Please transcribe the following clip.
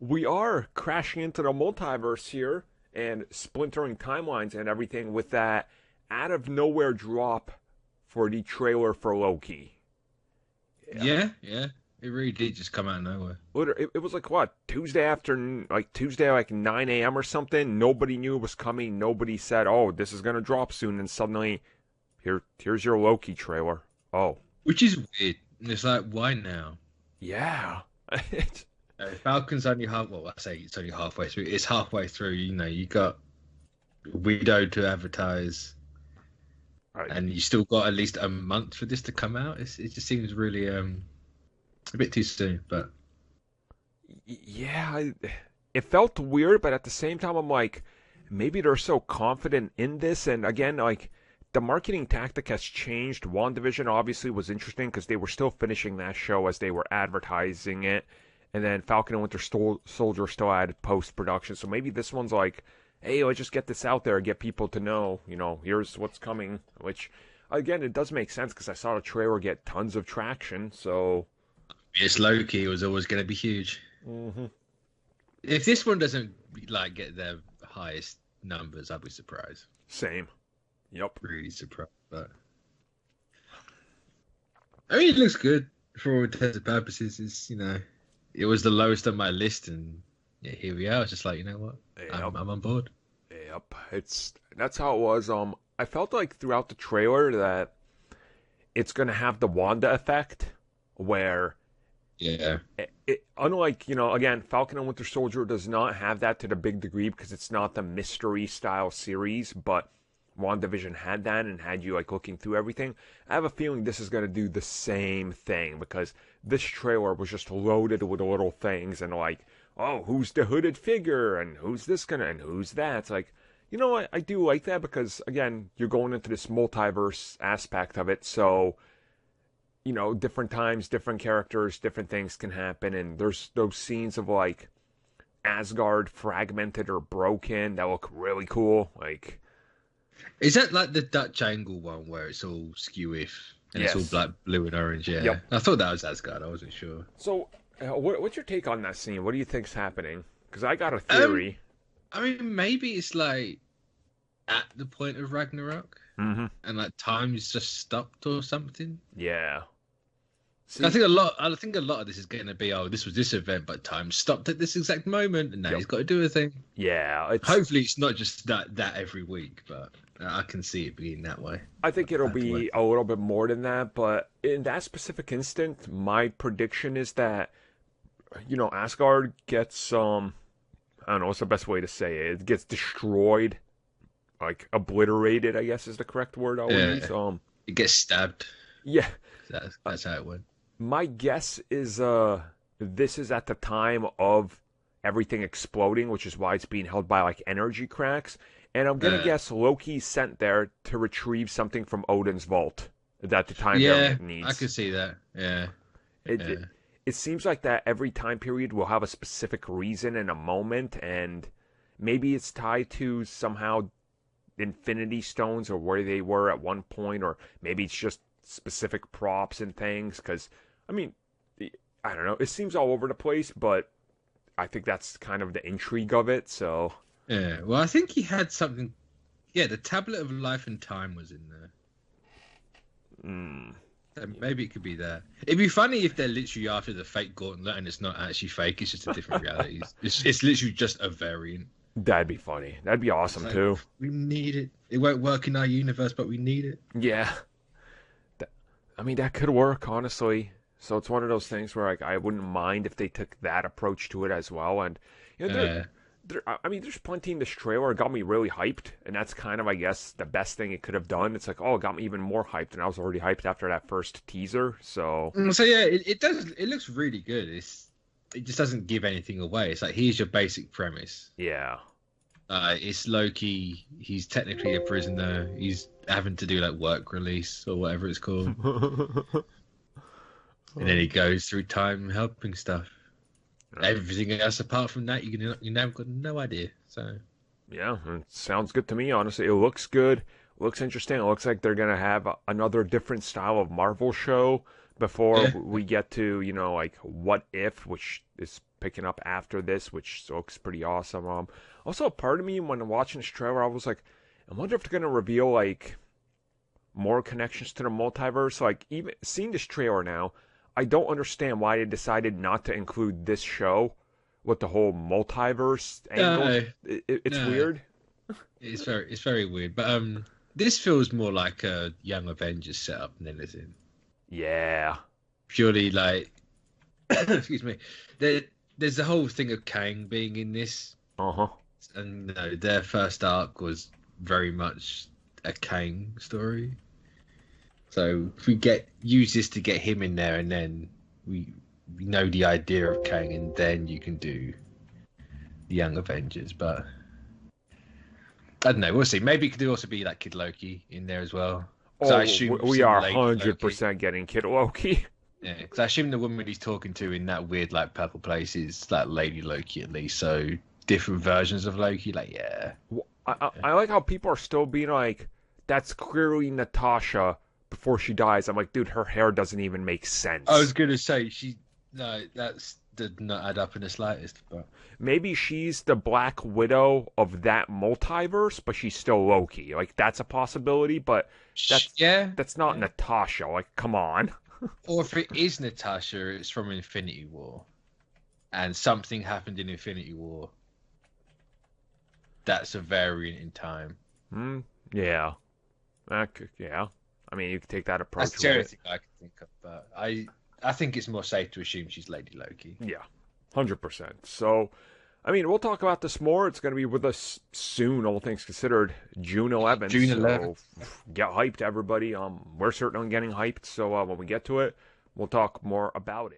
we are crashing into the multiverse here and splintering timelines and everything with that out of nowhere drop for the trailer for Loki. Yeah. Yeah. It really did just come out of nowhere. It was like what, Tuesday afternoon, like Tuesday, like 9 a.m. or something. Nobody knew it was coming. Nobody said, "Oh, this is gonna drop soon." And suddenly, here's your Loki trailer. Oh, Which is weird. It's like, why now? yeah. Falcon's only half. Well, I say it's only halfway through. It's halfway through. You got Widow to advertise, Right. and you still got at least a month for this to come out. It just seems really a bit too soon. But Yeah, it felt weird, but at the same time, I'm like, maybe they're so confident in this. And again, like, the marketing tactic has changed. WandaVision obviously was interesting because they were still finishing that show as they were advertising it. And then Falcon and Winter Soldier still had post production. So maybe this one's like, hey, let's just get this out there, get people to know, here's what's coming. Which, again, it does make sense because I saw the trailer get tons of traction. So, it's Loki. It was always going to be huge. hmm If this one doesn't get their highest numbers, I'll be surprised. same. Yep. Really surprised. But I mean, it looks good for all intents and purposes. It was the lowest on my list, and yeah, here we are. It's just like, you know what? Yep. I'm on board. Yep. That's how it was. I felt like throughout the trailer that it's gonna have the Wanda effect, where Yeah. unlike, again, Falcon and Winter Soldier does not have that to the big degree because it's not the mystery style series, but WandaVision had that and had you like looking through everything. I have a feeling this is going to do the same thing because this trailer was just loaded with little things and like, oh, who's the hooded figure and who's this gonna and who's that? It's like, I do like that because again, you're going into this multiverse aspect of it, so different times, different characters, different things can happen, and there's those scenes of like Asgard fragmented or broken that look really cool. Like, Is that like the Dutch angle one where it's all skewish and it's yes. all like blue and orange? Yeah. Yep. I thought that was Asgard. I wasn't sure. So, what's your take on that scene? What do you think's happening? Because I got a theory. I mean, maybe it's like at the point of Ragnarok Mm-hmm. and like time's just stopped or something. Yeah. See, I think a lot of this is going to be, oh, this was this event, but time stopped at this exact moment, and now he's got to do a thing. yeah. Hopefully, it's not just that every week, but I can see it being that way. I think it'll be a little bit more than that, but in that specific instant, my prediction is that Asgard gets I don't know what's the best way to say it. It gets destroyed, like obliterated, I guess is the correct word I'll use. It gets stabbed. Yeah. That's how it went. My guess is this is at the time of everything exploding, which is why it's being held by like energy cracks. And I'm gonna guess Loki's sent there to retrieve something from Odin's vault that the time variant needs. I could see that. Yeah. It seems like that every time period will have a specific reason and a moment, and maybe it's tied to somehow Infinity Stones or where they were at one point, or maybe it's just specific props and things. Because I mean, I don't know. It seems all over the place, but I think that's kind of the intrigue of it. So Yeah. Well, I think he had something. Yeah, the Tablet of Life and Time was in there. So maybe it could be there. It'd be funny if they're literally after the fake gauntlet and it's not actually fake. It's just a different reality. It's literally just a variant. that'd be funny. That'd be awesome too. We need it. It won't work in our universe, but we need it. Yeah. I mean, that could work, honestly. So it's one of those things where like I wouldn't mind if they took that approach to it as well. And there's plenty in this trailer. It got me really hyped, and that's kind of, I guess, the best thing it could have done. It's like, oh, it got me even more hyped, and I was already hyped after that first teaser. So Yeah, it does. It looks really good. It just doesn't give anything away. It's like, here's your basic premise. yeah, It's Loki. He's technically a prisoner. He's having to do like work release or whatever it's called, and then he goes through time helping stuff. Everything else apart from that, you now got no idea. So yeah, it sounds good to me. Honestly, it looks good. Looks interesting. It looks like they're gonna have another different style of Marvel show. before Yeah. we get to, like What If, which is picking up after this, which looks pretty awesome. Also, a part of me when watching this trailer, I was like, I wonder if they're gonna reveal like more connections to the multiverse. Like, even seeing this trailer now, I don't understand why they decided not to include this show with the whole multiverse angle. No, It's no, weird. it's very weird. But this feels more like a Young Avengers setup than anything. Yeah. Purely like, excuse me. There's the whole thing of Kang being in this, Uh-huh. and their first arc was very much a Kang story. So if we use this to get him in there, and then we know the idea of Kang, and then you can do the Young Avengers. But I don't know. We'll see. Maybe it could also be like Kid Loki in there as well. 'Cause I assume we some are Lady 100% getting Kid Loki. Loki. Yeah, because I assume the woman he's talking to in that weird like purple place is like Lady Loki at least. So different versions of Loki. Like, yeah. I like how people are still being like, that's clearly Natasha before she dies. I'm like, dude, her hair doesn't even make sense. I was gonna say that did not add up in the slightest. But Maybe she's the Black Widow of that multiverse, but she's still Loki. Like, that's a possibility, but that's not Natasha. Like, come on. Or if it is Natasha, it's from Infinity War, and something happened in Infinity War. That's a variant in time. Yeah. Yeah. I mean, you could take that approach. That's the only thing I can think of. But I think it's more safe to assume she's Lady Loki. Yeah, 100%. So, I mean, we'll talk about this more. It's going to be with us soon, all things considered, June 11th. June 11th. So get hyped, everybody. We're certainly getting hyped. So when we get to it, we'll talk more about it.